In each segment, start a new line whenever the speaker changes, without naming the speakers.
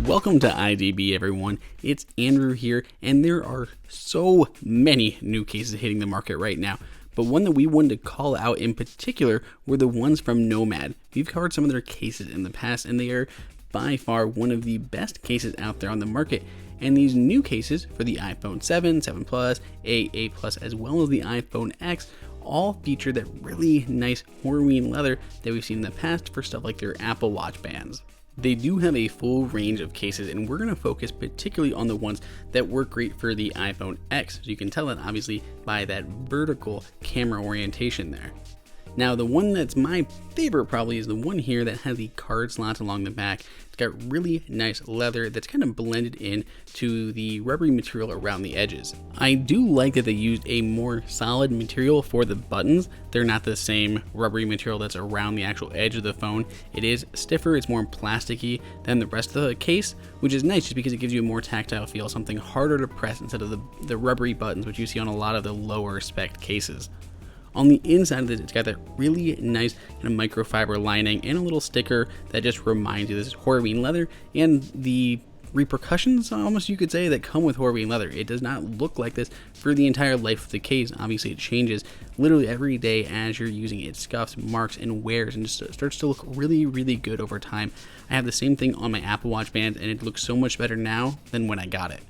Welcome to IDB, everyone. It's Andrew here, and there are so many new cases hitting the market right now. But one that we wanted to call out in particular were the ones from Nomad. We've covered some of their cases in the past, and they are by far one of the best cases out there on the market. And these new cases for the iPhone 7, 7 Plus, 8 Plus, as well as the iPhone X all feature that really nice Horween leather that we've seen in the past for stuff like their Apple Watch bands. They do have a full range of cases, and we're going to focus particularly on the ones that work great for the iPhone X. So you can tell that obviously by that vertical camera orientation there. Now, the one that's my favorite probably is the one here that has the card slots along the back. It's got really nice leather that's kind of blended in to the rubbery material around the edges. I do like that they used a more solid material for the buttons. They're not the same rubbery material that's around the actual edge of the phone. It is stiffer, it's more plasticky than the rest of the case, which is nice just because it gives you a more tactile feel, something harder to press instead of the rubbery buttons, which you see on a lot of the lower spec cases. On the inside of this, it's got that really nice kind of microfiber lining and a little sticker that just reminds you this is Horween leather, and the repercussions, almost you could say, that come with Horween leather. It does not look like this for the entire life of the case. Obviously, it changes literally every day as you're using it. It scuffs, marks, and wears, and just starts to look really, really good over time. I have the same thing on my Apple Watch band, and it looks so much better now than when I got it.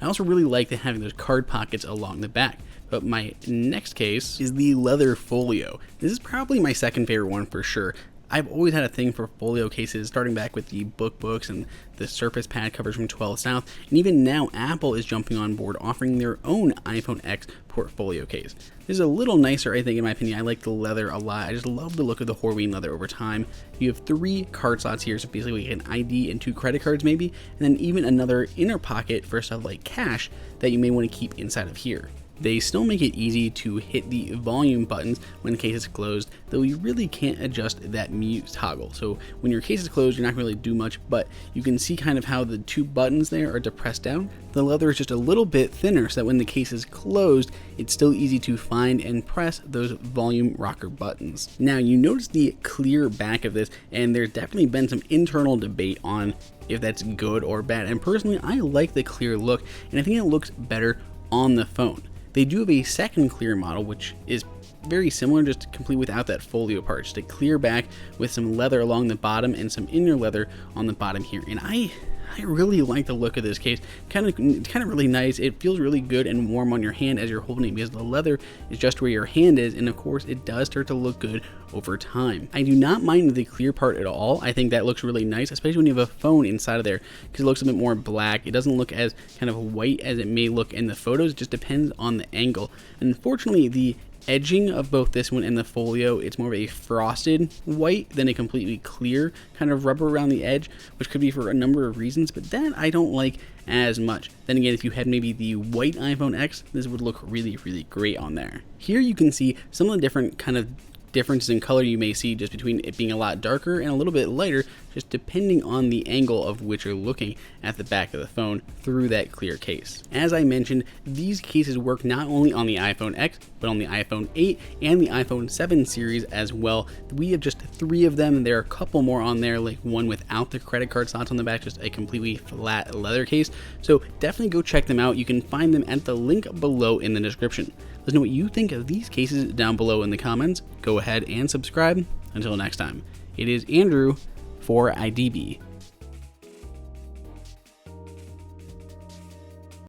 I also really like having those card pockets along the back. But my next case is the leather folio. This is probably my second favorite one for sure. I've always had a thing for folio cases, starting back with the books and the Surface Pad covers from 12 South, and even now Apple is jumping on board offering their own iPhone X portfolio case. This is a little nicer, I think, in my opinion. I like the leather a lot. I just love the look of the Horween leather over time. You have 3 card slots here, so basically an ID and 2 credit cards maybe, and then even another inner pocket for stuff like cash that you may want to keep inside of here. They still make it easy to hit the volume buttons when the case is closed, though you really can't adjust that mute toggle. So when your case is closed, you're not going to really do much, but you can see kind of how the 2 buttons there are depressed down. The leather is just a little bit thinner, so that when the case is closed, it's still easy to find and press those volume rocker buttons. Now, you notice the clear back of this, and there's definitely been some internal debate on if that's good or bad. And personally, I like the clear look, and I think it looks better on the phone. They do have a second clear model, which is very similar, just complete without that folio part, just a clear back with some leather along the bottom and some inner leather on the bottom here. And I really like the look of this case. Kind of really nice. It feels really good and warm on your hand as you're holding it because the leather is just where your hand is, and of course it does start to look good over time. I do not mind the clear part at all. I think that looks really nice, especially when you have a phone inside of there, because it looks a bit more black. It doesn't look as kind of white as it may look in the photos. It just depends on the angle. And unfortunately, the edging of both this one and the folio, it's more of a frosted white than a completely clear kind of rubber around the edge, which could be for a number of reasons, but that I don't like as much. Then again, if you had maybe the white iPhone X, this would look really, really great on there. Here you can see some of the different kind of differences in color you may see just between it being a lot darker and a little bit lighter, just depending on the angle of which you're looking at the back of the phone through that clear case. As I mentioned, these cases work not only on the iPhone X, but on the iPhone 8 and the iPhone 7 series as well. We have just 3 of them. There are a couple more on there, like one without the credit card slots on the back, just a completely flat leather case. So definitely go check them out. You can find them at the link below in the description. Let us know what you think of these cases down below in the comments. Go ahead and subscribe. Until next time, it is Andrew for IDB.